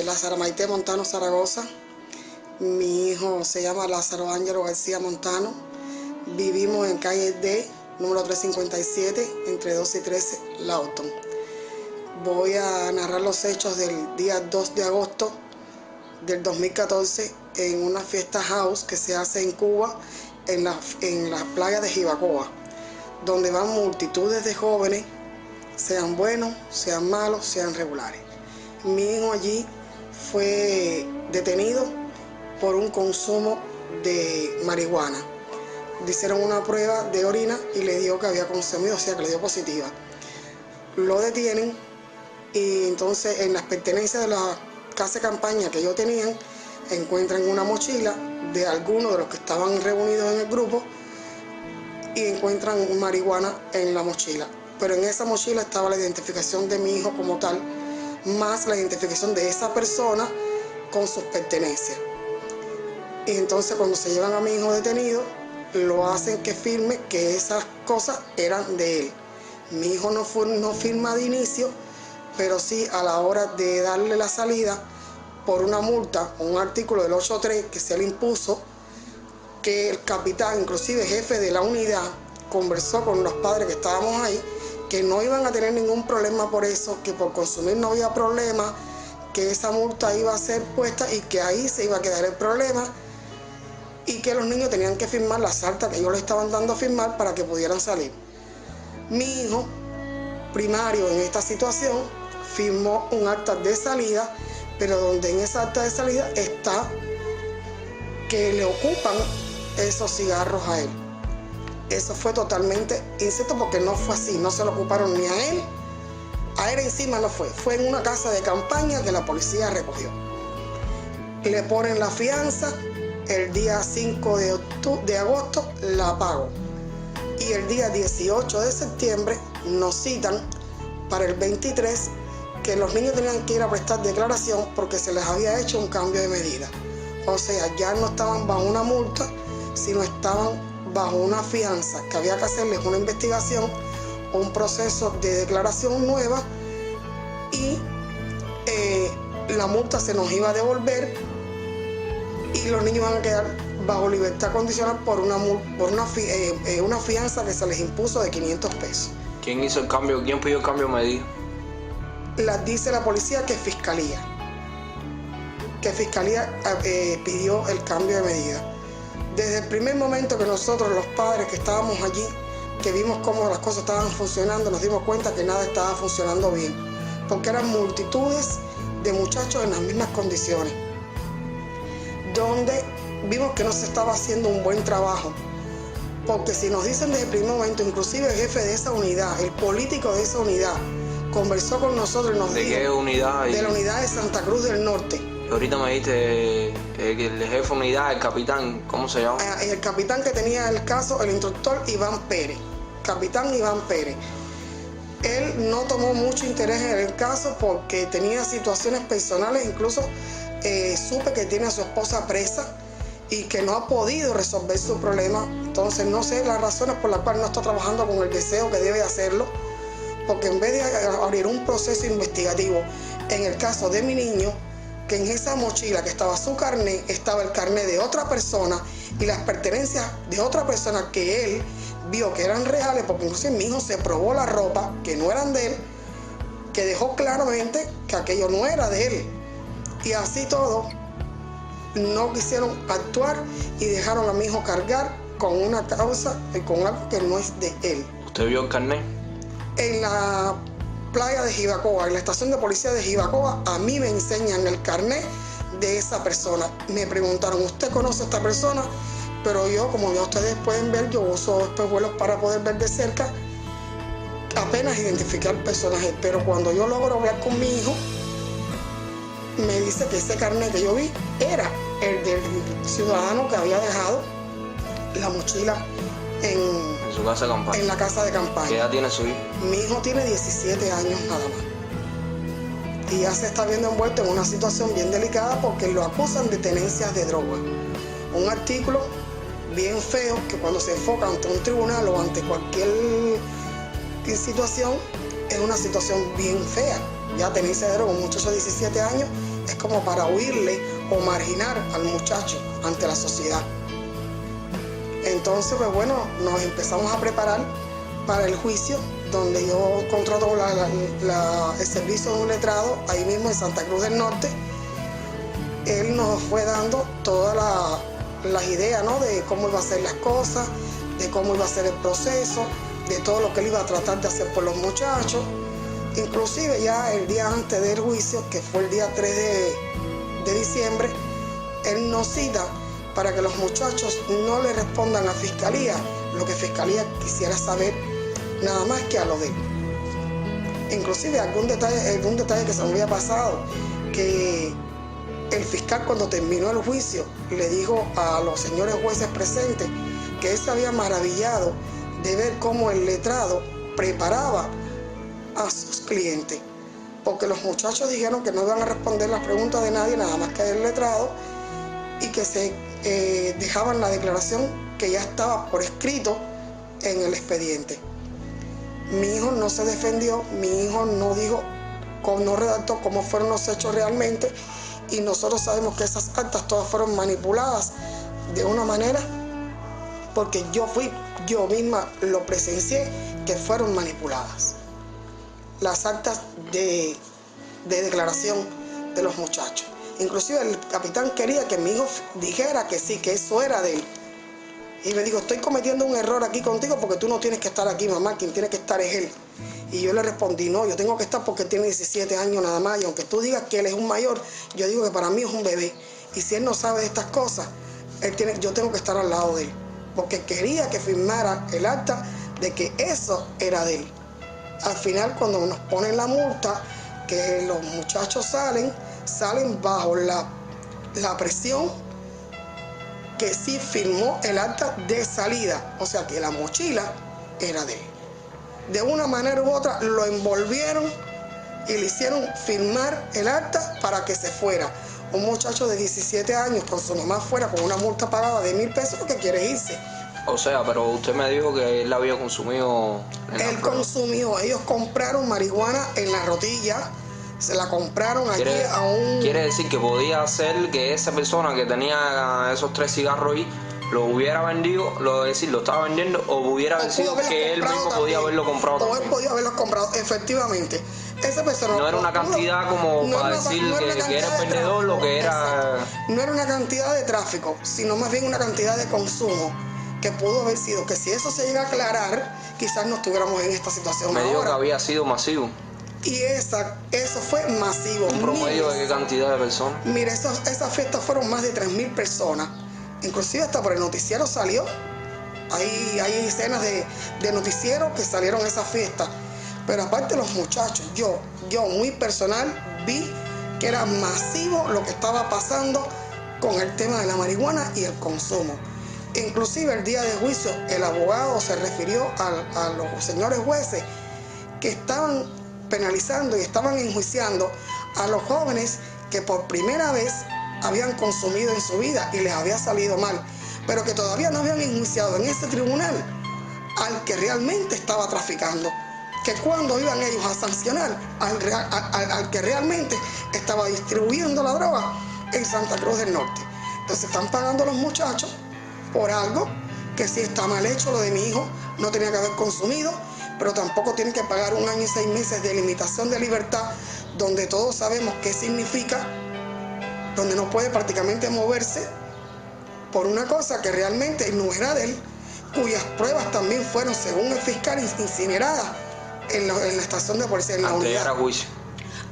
Lázaro Maite Montano Zaragoza. Mi hijo se llama Lázaro Ángelo García Montano. Vivimos en calle D, número 357, entre 12 y 13, Lawton. Voy a narrar los hechos del día 2 de agosto del 2014 en una fiesta house que se hace en Cuba, en la playa de Jibacoa, donde van multitudes de jóvenes, sean buenos, sean malos, sean regulares. Mi hijo allí fue detenido por un consumo de marihuana. Le hicieron una prueba de orina y le dio que había consumido, o sea que le dio positiva. Lo detienen y entonces en las pertenencias de la casa de campaña que ellos tenían encuentran una mochila de algunos de los que estaban reunidos en el grupo y encuentran marihuana en la mochila. Pero en esa mochila estaba la identificación de mi hijo como tal, más la identificación de esa persona con sus pertenencias. Y entonces cuando se llevan a mi hijo detenido, lo hacen que firme que esas cosas eran de él. Mi hijo no firma de inicio, pero sí a la hora de darle la salida por una multa, un artículo del 8.3 que se le impuso, que el capitán, inclusive jefe de la unidad, conversó con los padres que estábamos ahí, que no iban a tener ningún problema por eso, que por consumir no había problema, que esa multa iba a ser puesta y que ahí se iba a quedar el problema, y que los niños tenían que firmar las actas que ellos le estaban dando a firmar para que pudieran salir. Mi hijo, primario en esta situación, firmó un acta de salida, pero donde en esa acta de salida está que le ocupan esos cigarros a él. Eso fue totalmente incierto porque no fue así, no se lo ocuparon ni a él encima no fue en una casa de campaña que la policía recogió. Le ponen la fianza, el día 5 de agosto la pago y el día 18 de septiembre nos citan para el 23 que los niños tenían que ir a prestar declaración porque se les había hecho un cambio de medida. O sea, ya no estaban bajo una multa, sino estaban bajo una fianza, que había que hacerles una investigación, un proceso de declaración nueva y la multa se nos iba a devolver y los niños van a quedar bajo libertad condicional por una fianza que se les impuso de 500 pesos. ¿Quién hizo el cambio? ¿Quién pidió el cambio de medida? Dice la policía que Fiscalía pidió el cambio de medida. Desde el primer momento que nosotros, los padres que estábamos allí, que vimos cómo las cosas estaban funcionando, nos dimos cuenta que nada estaba funcionando bien, porque eran multitudes de muchachos en las mismas condiciones, donde vimos que no se estaba haciendo un buen trabajo, porque si nos dicen desde el primer momento, inclusive el jefe de esa unidad, el político de esa unidad, conversó con nosotros y nos dijo... ¿De qué unidad? De la unidad de Santa Cruz del Norte. Ahorita me dijiste que el jefe de unidad, el capitán, ¿cómo se llama? El capitán que tenía el caso, el instructor Iván Pérez. Capitán Iván Pérez. Él no tomó mucho interés en el caso porque tenía situaciones personales, incluso supe que tiene a su esposa presa y que no ha podido resolver su problema. Entonces no sé las razones por las cuales no está trabajando con el deseo que debe hacerlo, porque en vez de abrir un proceso investigativo en el caso de mi niño, que en esa mochila que estaba su carnet, estaba el carnet de otra persona y las pertenencias de otra persona que él vio que eran reales, porque incluso mi hijo se probó la ropa que no eran de él, que dejó claramente que aquello no era de él. Y así todo, no quisieron actuar y dejaron a mi hijo cargar con una causa y con algo que no es de él. ¿Usted vio el carnet? En la playa de Jibacoa, en la estación de policía de Jibacoa, a mí me enseñan el carnet de esa persona. Me preguntaron, ¿usted conoce a esta persona? Pero yo, como ya ustedes pueden ver, yo uso espejuelos para poder ver de cerca, apenas identificar el personaje. Pero cuando yo logro hablar con mi hijo, me dice que ese carnet que yo vi era el del ciudadano que había dejado la mochila en su casa de campaña. En la casa de campaña. ¿Qué edad tiene su hijo? Mi hijo tiene 17 años nada más. Y ya se está viendo envuelto en una situación bien delicada porque lo acusan de tenencias de droga. Un artículo bien feo que cuando se enfoca ante un tribunal o ante cualquier situación, es una situación bien fea. Ya tenencia de droga, un muchacho de 17 años es como para huirle o marginar al muchacho ante la sociedad. Entonces, pues bueno, nos empezamos a preparar para el juicio, donde yo contrato el servicio de un letrado ahí mismo en Santa Cruz del Norte. Él nos fue dando todas las ideas, ¿no?, de cómo iba a ser las cosas, de cómo iba a ser el proceso, de todo lo que él iba a tratar de hacer por los muchachos. Inclusive ya el día antes del juicio, que fue el día 3 de diciembre, él nos cita para que los muchachos no le respondan a Fiscalía lo que Fiscalía quisiera saber, nada más que a lo de él. Inclusive algún detalle que se me había pasado, que el fiscal, cuando terminó el juicio, le dijo a los señores jueces presentes que él se había maravillado de ver cómo el letrado preparaba a sus clientes, porque los muchachos dijeron que no iban a responder las preguntas de nadie, nada más que del letrado, y que se dejaban la declaración que ya estaba por escrito en el expediente. Mi hijo no se defendió, mi hijo no dijo, no redactó cómo fueron los hechos realmente, y nosotros sabemos que esas actas todas fueron manipuladas de una manera, porque yo misma lo presencié, que fueron manipuladas las actas de declaración de los muchachos. Inclusive el capitán quería que mi hijo dijera que sí, que eso era de él. Y me dijo, estoy cometiendo un error aquí contigo porque tú no tienes que estar aquí, mamá, quien tiene que estar es él. Y yo le respondí, no, yo tengo que estar porque él tiene 17 años nada más, y aunque tú digas que él es un mayor, yo digo que para mí es un bebé. Y si él no sabe de estas cosas, yo tengo que estar al lado de él, porque quería que firmara el acta de que eso era de él. Al final, cuando nos ponen la multa, que los muchachos salen bajo la presión que sí firmó el acta de salida, o sea que la mochila era de él. De una manera u otra lo envolvieron y le hicieron firmar el acta para que se fuera. Un muchacho de 17 años con su mamá fuera con una multa pagada de 1,000 pesos porque quiere irse. O sea, pero usted me dijo que él había consumido... Él consumió, ellos compraron marihuana en La Rotilla, se la compraron aquí a un... Quiere decir que podía ser que esa persona que tenía esos 3 cigarros ahí lo hubiera vendido, lo estaba vendiendo, o hubiera sido que él mismo podía haberlo comprado también. O él podía haberlo comprado, efectivamente. Esa persona no era una cantidad como para decir que era el vendedor, lo que era... No era una cantidad de tráfico, sino más bien una cantidad de consumo, que pudo haber sido que si eso se llega a aclarar, quizás no estuviéramos en esta situación ahora. Me dijo que había sido masivo. Y eso fue masivo. ¿Un promedio de qué cantidad de personas? Mire, esas fiestas fueron más de 3,000 personas. Inclusive hasta por el noticiero salió. Hay escenas de noticiero que salieron a esa fiesta. Pero aparte los muchachos, yo muy personal vi que era masivo lo que estaba pasando con el tema de la marihuana y el consumo. Inclusive el día de juicio el abogado se refirió a los señores jueces que estaban penalizando y estaban enjuiciando a los jóvenes que por primera vez habían consumido en su vida y les había salido mal, pero que todavía no habían enjuiciado en ese tribunal al que realmente estaba traficando, que cuando iban ellos a sancionar al que realmente estaba distribuyendo la droga en Santa Cruz del Norte. Entonces están pagando a los muchachos por algo que sí está mal hecho. Lo de mi hijo no tenía que haber consumido, pero tampoco tienen que pagar 1 año y 6 meses de limitación de libertad, donde todos sabemos qué significa, donde no puede prácticamente moverse por una cosa que realmente no era de él, cuyas pruebas también fueron, según el fiscal, incineradas en la estación de policía, en la unidad. Antes de llegar a juicio.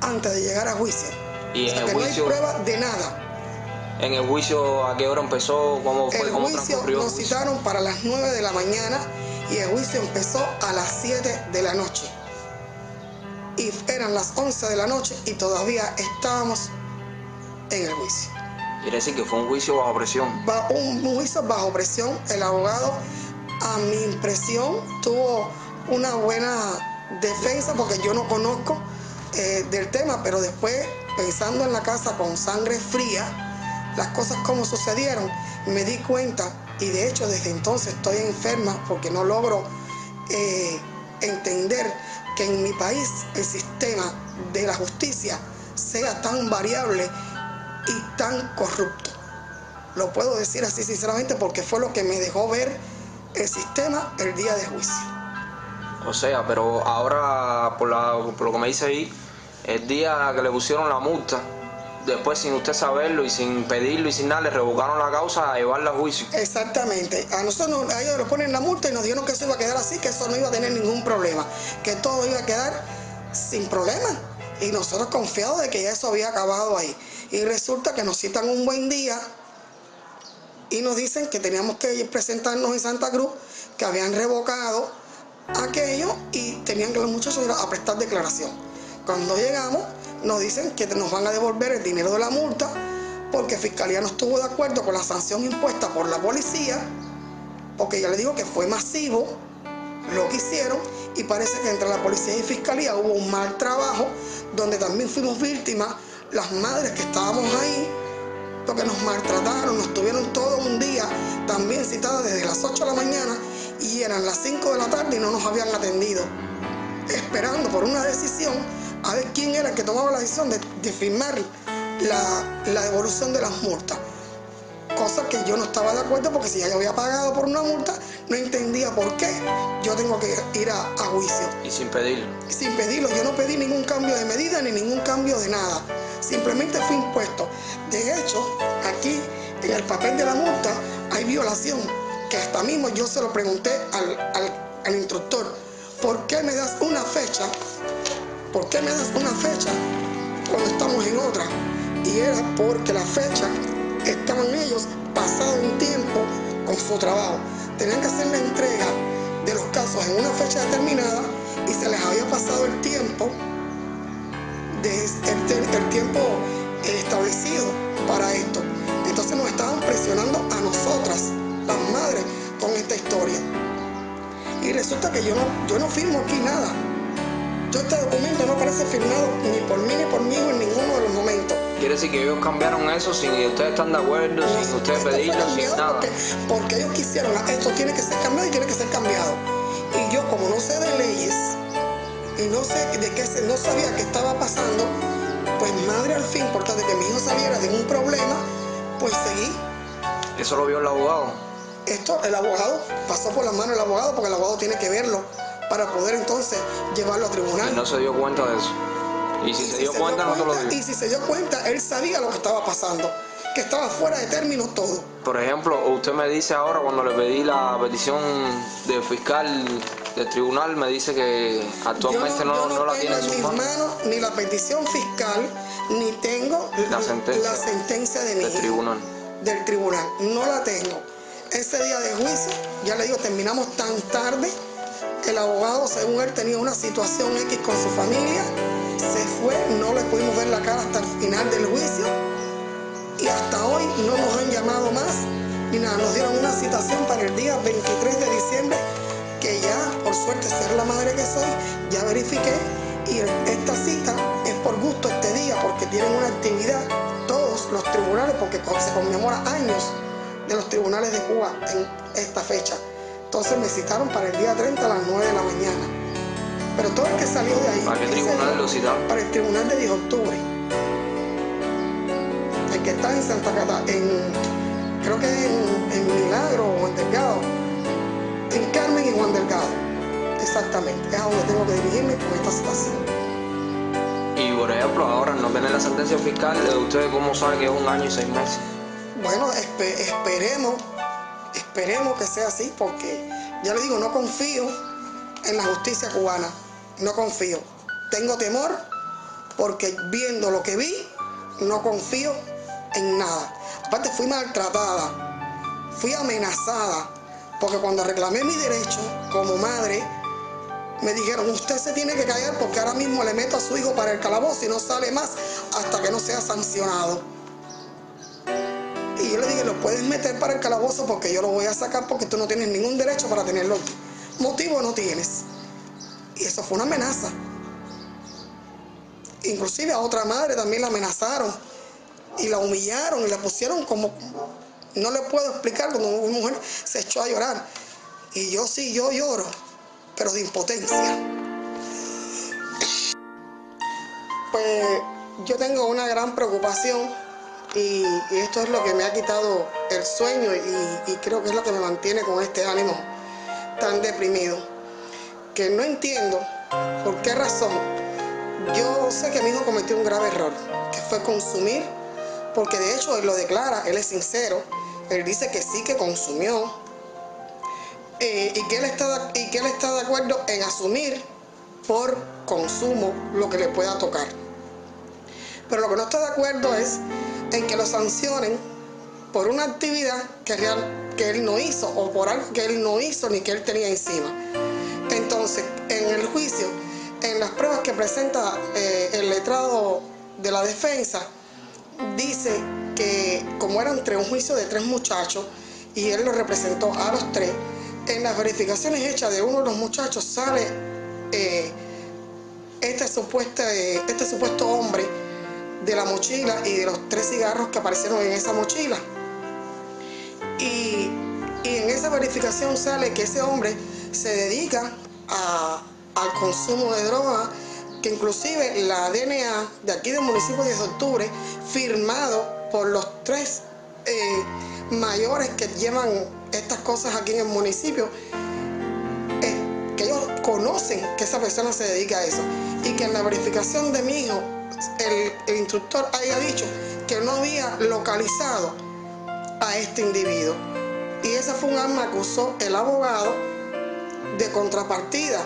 Antes de llegar a juicio. Y en el juicio, no hay pruebas de nada. ¿En el juicio a qué hora empezó? ¿Cómo fue? ¿Cómo transcurrió el juicio? Nos citaron para las 9 de la mañana y el juicio empezó a las 7 de la noche. Y eran las 11 de la noche y todavía estábamos en el juicio. Quiere decir que fue un juicio bajo presión. Un juicio bajo presión. El abogado, a mi impresión, tuvo una buena defensa, porque yo no conozco del tema, pero después, pensando en la casa con sangre fría, las cosas como sucedieron, me di cuenta, y de hecho desde entonces estoy enferma porque no logro entender que en mi país el sistema de la justicia sea tan variable y tan corrupto. Lo puedo decir así sinceramente porque fue lo que me dejó ver el sistema el día de juicio. O sea, pero ahora, por lo que me dice ahí, el día que le pusieron la multa, después sin usted saberlo y sin pedirlo y sin nada, le revocaron la causa a llevarla a juicio. Exactamente. A ellos le ponen la multa y nos dijeron que eso iba a quedar así, que eso no iba a tener ningún problema, que todo iba a quedar sin problema. Y nosotros confiados de que ya eso había acabado ahí. Y resulta que nos citan un buen día y nos dicen que teníamos que presentarnos en Santa Cruz, que habían revocado aquello y tenían que los muchachos ir a prestar declaración. Cuando llegamos, nos dicen que nos van a devolver el dinero de la multa porque Fiscalía no estuvo de acuerdo con la sanción impuesta por la policía, porque ya les digo que fue masivo lo que hicieron y parece que entre la policía y Fiscalía hubo un mal trabajo donde también fuimos víctimas las madres que estábamos ahí, porque nos maltrataron, nos tuvieron todo un día también citadas desde las 8 de la mañana y eran las 5 de la tarde y no nos habían atendido, esperando por una decisión a ver quién era el que tomaba la decisión de firmar la devolución de las multas. Cosa que yo no estaba de acuerdo porque si ya yo había pagado por una multa, no entendía por qué yo tengo que ir a juicio. Y sin pedirlo. Sin pedirlo, yo no pedí ningún cambio de medida ni ningún cambio de nada. Simplemente fue impuesto. De hecho, aquí en el papel de la multa hay violación, que hasta mismo yo se lo pregunté al instructor. ¿Por qué me das una fecha? ¿Por qué me das una fecha cuando estamos en otra? Y era porque la fecha estaban ellos pasado un tiempo con su trabajo. Tenían que hacer la entrega de los casos en una fecha determinada y se les había pasado el tiempo establecido para esto. Entonces nos estaban presionando a nosotras, las madres, con esta historia. Y resulta que yo no firmo aquí nada. Este documento no parece firmado ni por mí ni por mí en ninguno de los momentos. Quiere decir que ellos cambiaron eso sin que ustedes están de acuerdo, sin ustedes pedirlo, sin nada. Porque ellos quisieron, esto tiene que ser cambiado y tiene que ser cambiado. Y yo, como no sé de leyes y no sé de qué, no sabía qué estaba pasando, pues madre al fin, por tal de que mi hijo saliera de un problema, pues seguí. ¿Eso lo vio el abogado? Esto, el abogado, pasó por las manos del abogado porque el abogado tiene que verlo para poder entonces llevarlo a tribunal. Y no se dio cuenta de eso. Y si se dio cuenta, no te lo dijo. Y si se dio cuenta, él sabía lo que estaba pasando, que estaba fuera de término todo. Por ejemplo, usted me dice ahora, cuando le pedí la petición del fiscal del tribunal, me dice que actualmente no la tiene en sus manos. Ni la petición fiscal, ni tengo la sentencia de mi hijo, del tribunal. No la tengo. Ese día de juicio, ya le digo, terminamos tan tarde. El abogado, según él, tenía una situación X con su familia, se fue, no le pudimos ver la cara hasta el final del juicio y hasta hoy no nos han llamado más ni nada. Nos dieron una citación para el día 23 de diciembre, que ya, por suerte, ser la madre que soy, ya verifiqué y esta cita es por gusto este día porque tienen una actividad todos los tribunales, porque se conmemora años de los tribunales de Cuba en esta fecha. Entonces me citaron para el día 30 a las 9 de la mañana. Pero todo el que salió de ahí... ¿Para qué tribunal lo citaron? Para el tribunal de 10 de octubre. El que está en Santa Cata, creo que en Milagro o en Delgado. En Carmen y Juan Delgado. Exactamente. Es a donde tengo que dirigirme con esta situación. Y por ejemplo, ahora no tener la sentencia fiscal, ¿usted cómo sabe que es 1 año y 6 meses? Bueno, esperemos que sea así, porque ya le digo, no confío en la justicia cubana, no confío. Tengo temor porque viendo lo que vi, no confío en nada. Aparte fui maltratada, fui amenazada, porque cuando reclamé mi derecho como madre, me dijeron, usted se tiene que callar porque ahora mismo le meto a su hijo para el calabozo y no sale más hasta que no sea sancionado. Y yo le dije, lo puedes meter para el calabozo porque yo lo voy a sacar porque tú no tienes ningún derecho para tenerlo. Motivo no tienes. Y eso fue una amenaza. Inclusive a otra madre también la amenazaron y la humillaron y la pusieron como... No le puedo explicar, cuando una mujer se echó a llorar. Y yo sí, yo lloro, pero de impotencia. Pues Yo tengo una gran preocupación y esto es lo que me ha quitado el sueño y creo que es lo que me mantiene con este ánimo tan deprimido, que no entiendo por qué razón. Yo sé que mi hijo cometió un grave error, que fue consumir, porque de hecho él lo declara, él es sincero, él dice que sí, que consumió, y que él está de acuerdo en asumir por consumo lo que le pueda tocar. Pero lo que no está de acuerdo es en que lo sancionen por una actividad que él no hizo, o por algo que él no hizo ni que él tenía encima. Entonces, en el juicio, en las pruebas que presenta el letrado de la defensa, dice que como era un juicio de 3 muchachos y él lo representó a los 3, en las verificaciones hechas de uno de los muchachos sale este supuesto hombre de la mochila y de los 3 cigarros que aparecieron en esa mochila. Y en esa verificación sale que ese hombre se dedica al consumo de droga, que inclusive la DNA de aquí del municipio de 10 de octubre, firmado por los 3 mayores que llevan estas cosas aquí en el municipio, que ellos conocen que esa persona se dedica a eso, y que en la verificación de mi hijo el instructor haya dicho que no había localizado a este individuo. Y esa fue un arma que usó el abogado de contrapartida,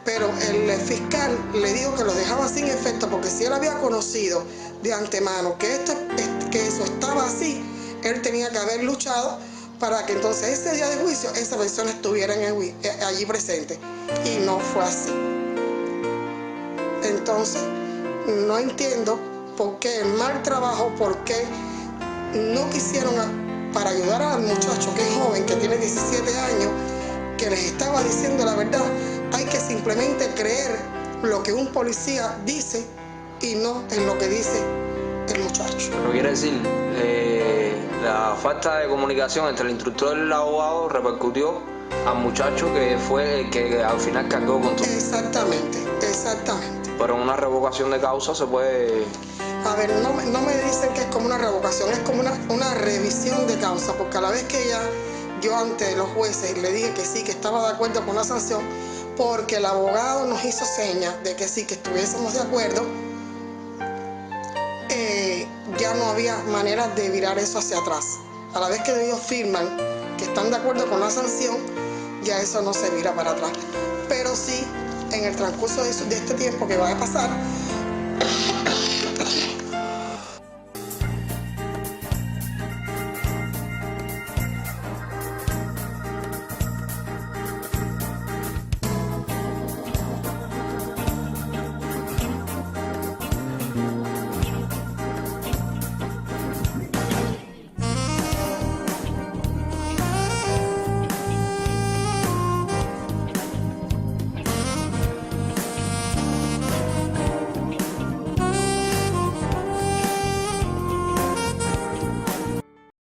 pero el fiscal le dijo que lo dejaba sin efecto, porque si él había conocido de antemano que eso estaba así, él tenía que haber luchado para que entonces ese día de juicio esa persona estuviera allí presente, y no fue así. Entonces no entiendo por qué el mal trabajo, por qué no quisieron para ayudar al muchacho que es joven, que tiene 17 años, que les estaba diciendo la verdad. Hay que simplemente creer lo que un policía dice y no en lo que dice el muchacho. Lo quiere decir, la falta de comunicación entre el instructor y el abogado repercutió al muchacho que fue el que al final cargó con todo. Exactamente. Pero en una revocación de causa se puede... A ver, no me dicen que es como una revocación, es como una revisión de causa, porque a la vez que yo ante los jueces le dije que sí, que estaba de acuerdo con la sanción, porque el abogado nos hizo señas de que sí, que estuviésemos de acuerdo, ya no había manera de virar eso hacia atrás. A la vez que ellos firman que están de acuerdo con la sanción, ya eso no se vira para atrás. Pero sí, en el transcurso de este tiempo que va a pasar,